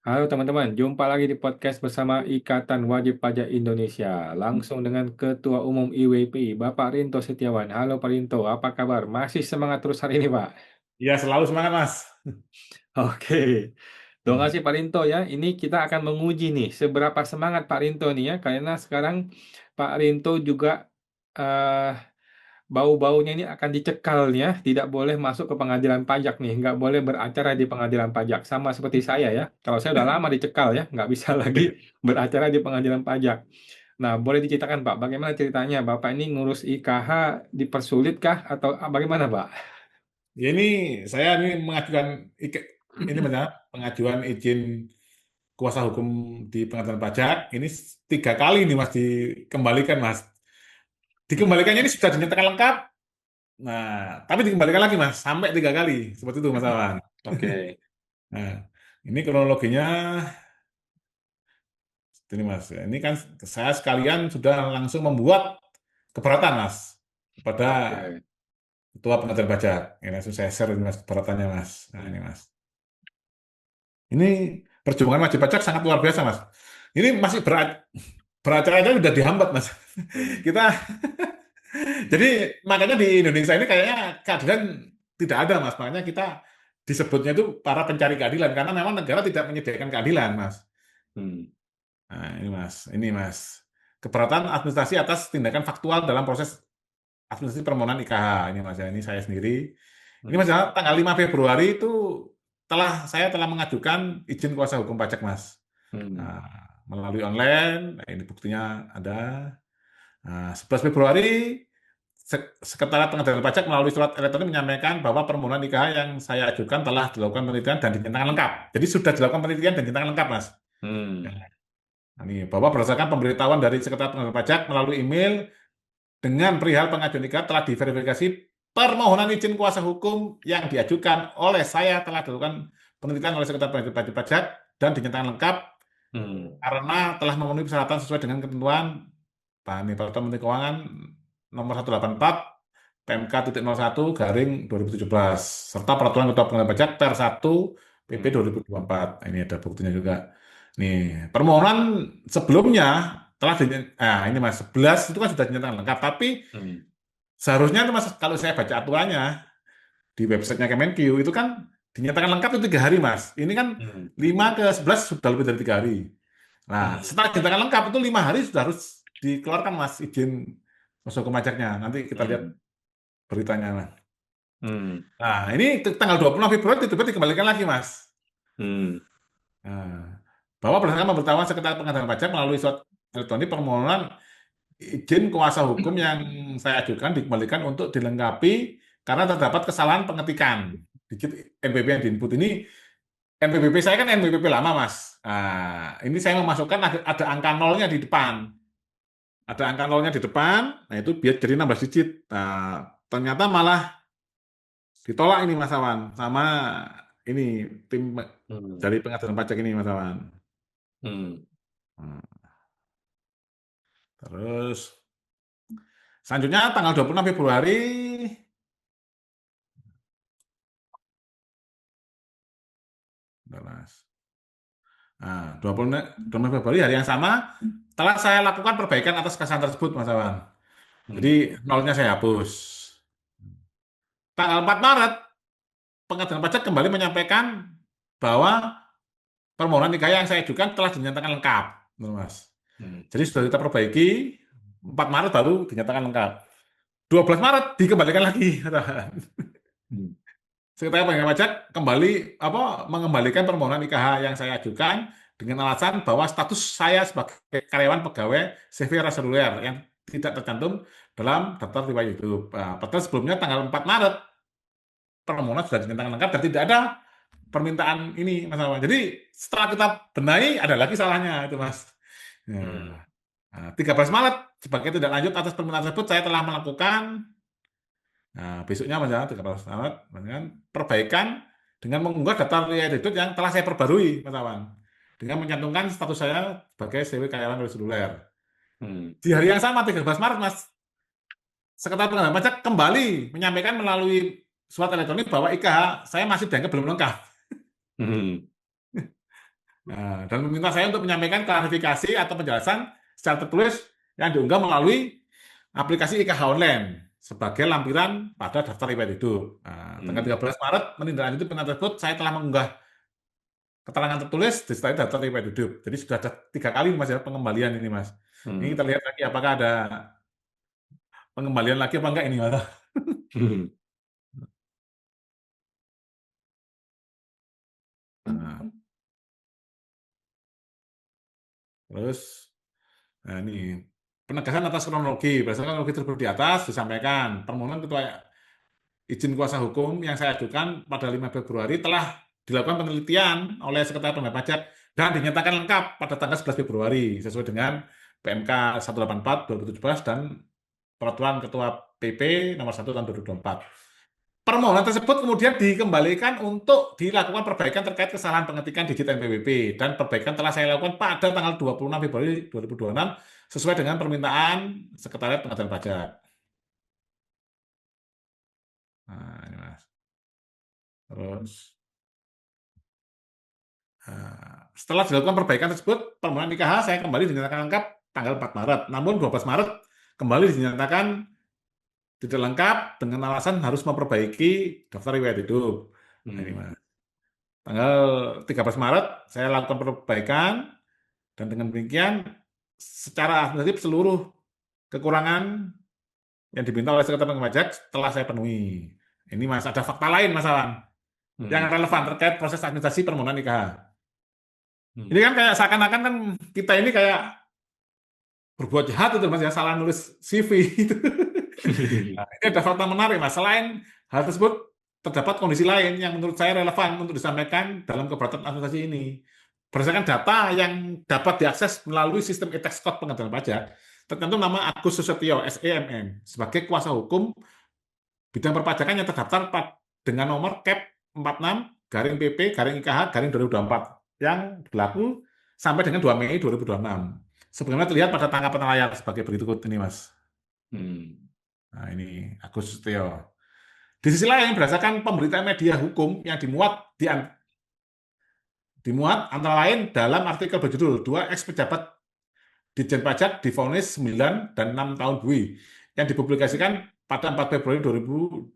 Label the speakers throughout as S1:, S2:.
S1: Halo teman-teman, jumpa lagi di podcast bersama Ikatan Wajib Pajak Indonesia. Langsung dengan Ketua Umum IWPI, Bapak Rinto Setiawan. Halo Pak Rinto, apa kabar? Masih semangat terus hari ini, Pak?
S2: Iya, selalu semangat, Mas.
S1: Oke, terima
S2: Hmm.
S1: kasih Pak Rinto ya. Ini kita akan menguji nih seberapa semangat Pak Rinto nih ya, karena sekarang Pak Rinto juga eh, bau-baunya ini akan dicekal nih ya, tidak boleh masuk ke pengadilan pajak nih, nggak boleh beracara di pengadilan pajak. Sama seperti saya ya, kalau saya udah lama dicekal ya, nggak bisa lagi beracara di pengadilan pajak. Nah, boleh diceritakan Pak, bagaimana ceritanya? Bapak ini ngurus IKH dipersulit kah atau bagaimana Pak?
S2: Ya, ini saya ini mengajukan ini mana pengajuan izin kuasa hukum di pengadilan pajak. Ini 3 kali nih, Mas, dikembalikan, Mas.
S1: Hmm,
S2: Dikembalikannya ini sudah dinyatakan lengkap. Nah, tapi dikembalikan lagi, Mas, sampai 3 kali. Seperti itu, Mas Awan.
S1: Oke,
S2: Nah, ini kronologinya ini, Mas. Ini kan saya sekalian sudah langsung membuat keberatan, Mas, kepada
S1: oke.
S2: ketua pengadilan pajak. Ini langsung saya share ini, Mas, keberatannya, Mas. Nah, ini,
S1: Hmm,
S2: Mas. Ini perjuangan wajib pajak sangat luar biasa, Mas. Ini masih beracara aja udah dihambat, Mas.
S1: hmm,
S2: Kita jadi makanya di Indonesia ini kayaknya keadilan tidak ada, Mas. Makanya kita disebutnya itu para pencari keadilan karena memang negara tidak menyediakan keadilan, Mas.
S1: hmm.
S2: Nah, ini, Mas. Ini, Mas. Keberatan administrasi atas tindakan faktual dalam proses administrasi permohonan IKH. Ini, Mas, ya. Ini saya sendiri. Ini,
S1: Hmm,
S2: Mas, ya, tanggal 5 Februari itu saya telah mengajukan izin kuasa hukum pajak, Mas.
S1: hmm,
S2: Nah, melalui online, nah ini buktinya ada. Nah, 11 Februari, Sekretariat Pengadilan Pajak melalui surat elektronik menyampaikan bahwa permohonan IKH yang saya ajukan telah dilakukan penelitian dan dinyatakan lengkap. Jadi sudah dilakukan penelitian dan dinyatakan lengkap, Mas.
S1: hmm,
S2: Nah, ini bahwa berdasarkan pemberitahuan dari Sekretariat Pengadilan Pajak melalui email dengan perihal pengajuan IKH telah diverifikasi permohonan izin kuasa hukum yang diajukan oleh saya telah dilakukan penelitian oleh Sekretariat Pengadilan Pajak dan dinyatakan lengkap
S1: hmm,
S2: karena telah memenuhi persyaratan sesuai dengan ketentuan Peraturan Menteri Keuangan nomor 184 PMK.01 garing 2017 serta Peraturan Ketua Pengadilan Pajak per 1 PP
S1: hmm,
S2: 2024. Ini ada buktinya juga. Nih, permohonan sebelumnya telah ini, Mas, 11 itu kan sudah dinyatakan lengkap, tapi
S1: hmm,
S2: seharusnya itu, Mas, kalau saya baca aturannya di websitenya Kemenq itu kan dinyatakan lengkap itu 3 hari, Mas. Ini kan
S1: hmm,
S2: 5 ke 11 sudah lebih dari 3 hari. Nah,
S1: hmm,
S2: setelah dinyatakan lengkap itu 5 hari sudah harus dikeluarkan, Mas, izin masuk ke pajaknya. Nanti kita lihat
S1: hmm,
S2: beritanya, Mas.
S1: hmm,
S2: Nah, ini tanggal 26 Februari tiba-tiba dikembalikan lagi, Mas.
S1: hmm,
S2: Nah, bahwa berdasarkan pemberitahuan Sekretariat Pengadilan Pajak melalui surat elektronik permohonan izin kuasa hukum yang saya ajukan dikembalikan untuk dilengkapi karena terdapat kesalahan pengetikan. Dikit NPWP yang diinput ini, NPWP saya kan NPWP lama, Mas. Nah, ini saya memasukkan ada angka nolnya di depan. Ada angka nolnya di depan, nah itu biar jadi 16 digit. Nah, ternyata malah ditolak ini, Mas Awan, sama ini tim
S1: hmm,
S2: dari pengadilan pajak ini, Mas Awan.
S1: hmm.
S2: Hmm, Terus selanjutnya tanggal 26 Februari, bentar, Mas. Nah, 26 Februari hari yang sama telah saya lakukan perbaikan atas kesalahan tersebut, Mas Awan.
S1: Hmm.
S2: Jadi nolnya saya hapus. Tanggal 4 Maret, pengadilan pajak kembali menyampaikan bahwa permohonan nikah yang saya ajukan telah dinyatakan lengkap, Mas.
S1: Hmm.
S2: Jadi sudah kita perbaiki, 4 Maret baru dinyatakan lengkap. 12 Maret dikembalikan lagi.
S1: Hmm.
S2: Sekretariat Pengadilan Pajak kembali mengembalikan permohonan IKH yang saya ajukan dengan alasan bahwa status saya sebagai karyawan pegawai CV Seluler yang tidak tercantum dalam daftar riwayat hidup. Nah, padahal sebelumnya tanggal 4 Maret permohonan sudah dinyatakan lengkap dan tidak ada permintaan ini, Mas Awan. Jadi setelah kita benahi ada lagi salahnya itu, Mas.
S1: Hmm.
S2: Nah, 13 Maret sebagai tindak lanjut atas permintaan tersebut saya telah melakukan, besoknya, Mas, ya, 13 Maret dengan perbaikan dengan mengunggah daftar riwayat hidup yang telah saya perbarui, Mas Awan, dengan mencantumkan status saya sebagai CW karyawan seluler.
S1: Hmm.
S2: Di hari yang sama 13 Maret, Mas, Sekretariat Pengadilan Pajak kembali menyampaikan melalui surat elektronik bahwa IKH saya masih dianggap belum lengkap.
S1: Hmm.
S2: Nah, dan meminta saya untuk menyampaikan klarifikasi atau penjelasan secara tertulis yang diunggah melalui aplikasi IKH online sebagai lampiran pada daftar riwayat hidup. Nah, tanggal
S1: Hmm.
S2: 13 Maret menindaklanjuti pengaduan tersebut, saya telah mengunggah keterangan tertulis disertai daftar riwayat hidup. Jadi sudah ada 3 kali Mas ya pengembalian ini Mas. Ini
S1: Hmm.
S2: kita lihat lagi apakah ada pengembalian lagi apa enggak ini Mas.
S1: Hmm.
S2: Nah, terus, nah ini penegasan atas kronologi. Berdasarkan kronologi tersebut di atas disampaikan permohonan ketua izin kuasa hukum yang saya ajukan pada 5 Februari telah dilakukan penelitian oleh Sekretariat Pengendalian Pajak dan dinyatakan lengkap pada tanggal 11 Februari sesuai dengan PMK 184 2017 dan Peraturan Ketua PP nomor 1 tahun 2024. Permohonan tersebut kemudian dikembalikan untuk dilakukan perbaikan terkait kesalahan pengetikan digit NPWP dan perbaikan telah saya lakukan pada tanggal 26 Februari 2026 sesuai dengan permintaan Sekretariat Pengendalian Pajak. Nah, ini Mas. Terus setelah dilakukan perbaikan tersebut, permohonan IKH saya kembali dinyatakan lengkap tanggal 4 Maret. Namun 12 Maret kembali dinyatakan tidak lengkap dengan alasan harus memperbaiki daftar riwayat hidup. Nah, ini
S1: Hmm.
S2: Mas. Tanggal 13 Maret saya lakukan perbaikan dan dengan demikian secara administratif seluruh kekurangan yang diminta oleh Sekretariat Pengendalian Pajak telah saya penuhi. Ini Mas, ada fakta lain Mas Awan yang
S1: Hmm.
S2: relevan terkait proses administrasi permohonan IKH. Ini
S1: Hmm.
S2: kan kayak seakan-akan kan kita ini kayak berbuat jahat itu Mas ya, salah nulis CV itu. Nah, ini ada fakta menarik Mas. Selain hal tersebut, terdapat kondisi lain yang menurut saya relevan untuk disampaikan dalam keberatan administrasi ini. Berdasarkan data yang dapat diakses melalui sistem e-tax code pengadilan pajak, tercantum nama Agus Susetio, SEMM, sebagai kuasa hukum bidang perpajakan yang terdaftar dengan nomor CAP 46 garing PP garing IKH garing 2024 yang berlaku sampai dengan 2 Mei 2026. Sebagaimana terlihat pada tangkapan layar sebagai berikut ini, Mas.
S1: Hmm.
S2: Nah, ini Agus Setio. Di sisi lain, berdasarkan pemberitaan media hukum yang dimuat antara lain dalam artikel berjudul "Dua ex-pejabat Ditjen Pajak divonis 9 dan 6 tahun bui" yang dipublikasikan pada 4 Februari 2022.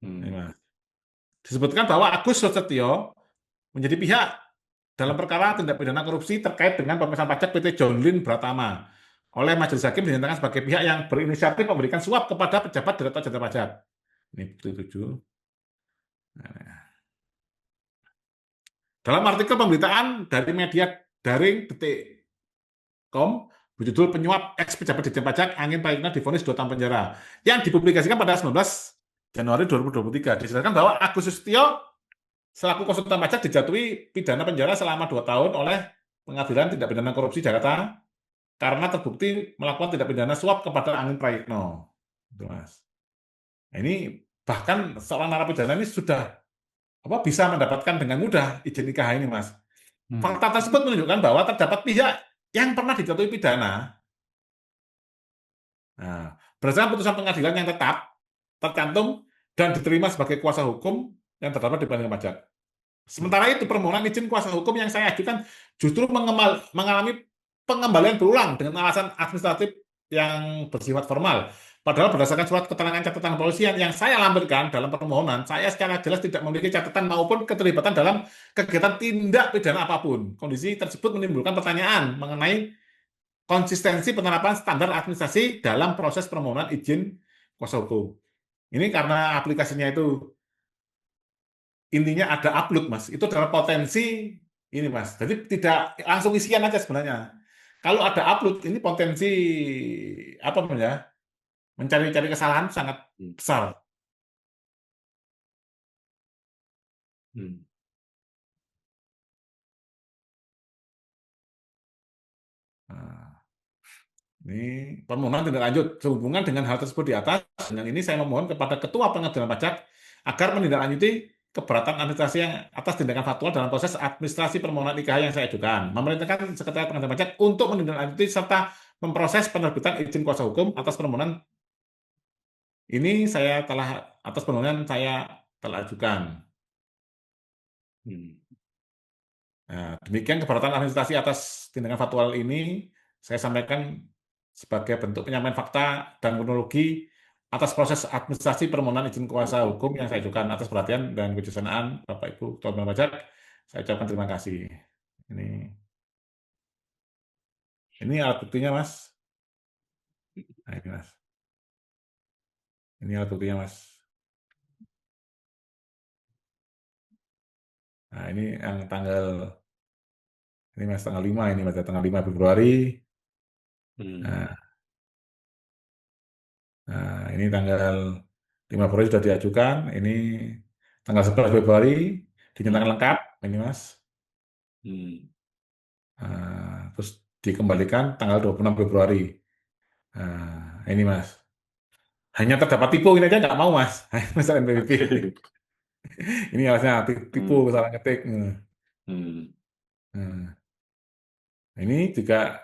S2: Ini,
S1: Hmm.
S2: Mas. Disebutkan bahwa Agus Setio menjadi pihak dalam perkara tindak pidana korupsi terkait dengan pemeriksaan pajak PT John Lynn Pratama. Oleh majelis hakim dinyatakan sebagai pihak yang berinisiatif memberikan suap kepada pejabat Direktorat Jenderal Pajak. Ini bukti 7. Dalam artikel pemberitaan dari media daring Detik.com berjudul "Penyuap ex pejabat Ditjen Pajak Angin Praitno divonis 2 tahun penjara" yang dipublikasikan pada 19 Januari 2023, dijelaskan bahwa Agus Sustio selaku konsultan pajak dijatuhi pidana penjara selama 2 tahun oleh Pengadilan Tindak Pidana Korupsi Jakarta karena terbukti melakukan tindak pidana suap kepada Angin Praitno. Itu, Mas. Nah, ini bahkan seorang narapidana ini sudah bisa mendapatkan dengan mudah izin nikah ini, Mas.
S1: Hmm.
S2: Fakta tersebut menunjukkan bahwa terdapat pihak yang pernah dijatuhi pidana. Nah, berdasarkan putusan pengadilan yang tetap tercantum dan diterima sebagai kuasa hukum yang terdapat di Pengadilan Pajak. Sementara itu, permohonan izin kuasa hukum yang saya ajukan justru mengalami pengembalian berulang dengan alasan administratif yang bersifat formal. Padahal berdasarkan surat keterangan catatan kepolisian yang saya lampirkan dalam permohonan, saya secara jelas tidak memiliki catatan maupun keterlibatan dalam kegiatan tindak pidana apapun. Kondisi tersebut menimbulkan pertanyaan mengenai konsistensi penerapan standar administrasi dalam proses permohonan izin kuasa hukum. Ini karena aplikasinya itu intinya ada upload, Mas. Itu adalah potensi ini, Mas. Jadi tidak langsung isian aja sebenarnya. Kalau ada upload, ini potensi apa ya? Mencari-cari kesalahan sangat
S1: Hmm.
S2: besar.
S1: Hmm.
S2: Nah, ini permohonan tindak lanjut sehubungan dengan hal tersebut di atas. Dengan ini saya memohon kepada Ketua Pengadilan Pajak agar menindaklanjuti keberatan administrasi yang atas tindakan faktual dalam proses administrasi permohonan IKH yang saya ajukan. Memerintahkan Sekretariat Pengadilan Pajak untuk menindaklanjuti serta memproses penerbitan izin kuasa hukum atas permohonan ini atas permohonan saya telah ajukan.
S1: Hmm.
S2: Nah, demikian keberatan administrasi atas tindakan faktual ini saya sampaikan sebagai bentuk penyampaian fakta dan kronologi atas proses administrasi permohonan izin kuasa hukum yang saya ajukan. Atas perhatian dan kebijaksanaan Bapak Ibu Ketua Pimpinan Pajak, saya ucapkan terima kasih. Ini alat buktinya, Mas. Nah, ini, Mas. Ini alat buktinya, Mas. Nah, ini yang ini Mas, tanggal 5 ini, Mas, tanggal 5 Februari.
S1: Hmm.
S2: Nah, ini tanggal 5 Februari sudah diajukan. Ini tanggal 11 Februari dinyatakan
S1: Hmm.
S2: lengkap. Ini, Mas.
S1: Hmm.
S2: Terus dikembalikan tanggal 26 Februari. Nah, ini, Mas. Hanya terdapat tipu, ini aja nggak mau, Mas. Masalah NPWP.
S1: Oke.
S2: Ini harusnya tipu,
S1: Hmm.
S2: salah ngetik.
S1: Hmm.
S2: Nah, ini juga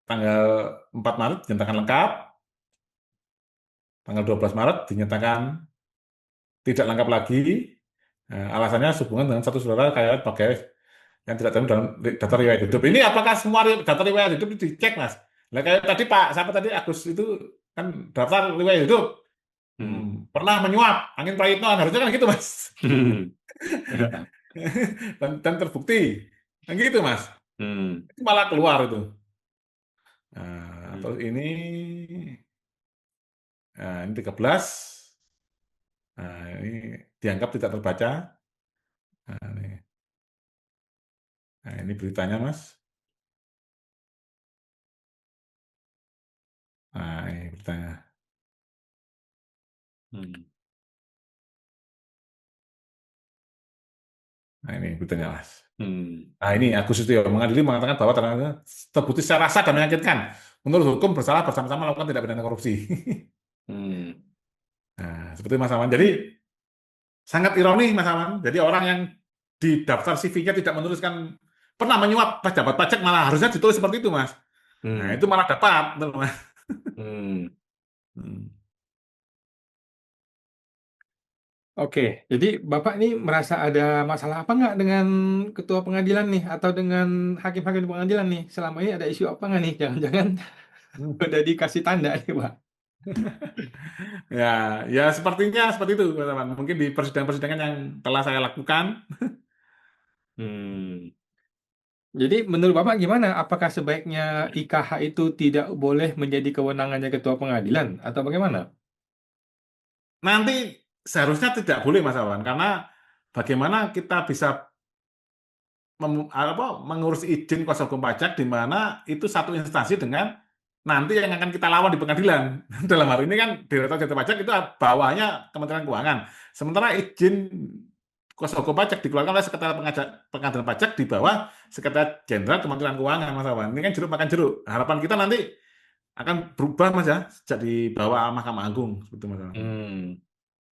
S2: tanggal 4 Maret dinyatakan lengkap. Tanggal 12 Maret dinyatakan tidak lengkap lagi. Alasannya sehubungan dengan satu saudara kayak sebagai yang tidak tercantum dalam data riwayat hidup. Ini apakah semua data riwayat hidup itu dicek, Mas? Nah, kayak tadi Pak, siapa tadi Agus itu kan daftar riwayat hidup.
S1: Hmm.
S2: Pernah menyuap, angin Prayitno, harusnya kan gitu, Mas.
S1: Hmm. Ya.
S2: Dan terbukti. Kan gitu, Mas.
S1: Hmm.
S2: Itu malah keluar itu. Nah,
S1: Hmm.
S2: terus ini 13. Nah, ini dianggap tidak terbaca. Nah, ini beritanya, Mas. Nah, ini beritanya.
S1: Hmm.
S2: Nah, ini beritanya, Mas.
S1: Hmm.
S2: Nah, ini Agus Sutio mengadili mengatakan bahwa terbukti secara sah dan meyakinkan menurut hukum bersalah bersama-sama melakukan tindak pidana korupsi.
S1: Hmm.
S2: Nah, seperti Mas Aman. Jadi sangat ironi, Mas Aman. Jadi orang yang di daftar CV-nya tidak menuliskan pernah menyuap pejabat pajak, malah harusnya ditulis seperti itu, Mas. Nah, itu
S1: Hmm.
S2: malah dapat, betul, Mas.
S1: Hmm.
S2: Hmm.
S1: Oke, jadi Bapak ini merasa ada masalah apa nggak dengan ketua pengadilan nih atau dengan hakim-hakim di pengadilan nih? Selama ini ada isu apa nggak nih? Jangan-jangan udah dikasih tanda nih, Pak.
S2: Ya, ya sepertinya seperti itu, Mas Aman. Mungkin di persidangan-persidangan yang telah saya lakukan.
S1: Hmm. Jadi menurut Bapak gimana? Apakah sebaiknya IKH itu tidak boleh menjadi kewenangannya ketua pengadilan atau bagaimana?
S2: Nanti seharusnya tidak boleh, Mas Awan, karena bagaimana kita bisa mengurus izin kuasa hukum pajak di mana itu satu instansi dengan nanti yang akan kita lawan di pengadilan. Dalam hal ini kan Direktorat Jenderal Pajak itu bawahnya Kementerian Keuangan. Sementara izin kuasa hukum pajak dikeluarkan oleh Sekretariat Pengadilan Pajak di bawah Sekretariat Jenderal Kementerian Keuangan, Mas Awan. Ini kan jeruk makan jeruk. Harapan kita nanti akan berubah, Mas, ya, sejak di bawah Mahkamah Agung seperti itu, Mas Awan.
S1: Hmm.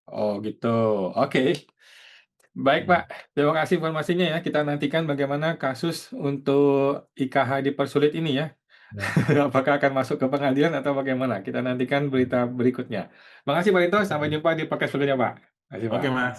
S1: Oh gitu. Oke. Baik Pak, terima kasih informasinya ya. Kita nantikan bagaimana kasus untuk IKH dipersulit ini ya.
S2: Ya.
S1: Apakah akan masuk ke pengadilan atau bagaimana? Kita nantikan berita berikutnya. Makasih Pak Rinto, sampai jumpa di podcast berikutnya Pak. Terima kasih
S2: Oke,
S1: Pak.
S2: Mas.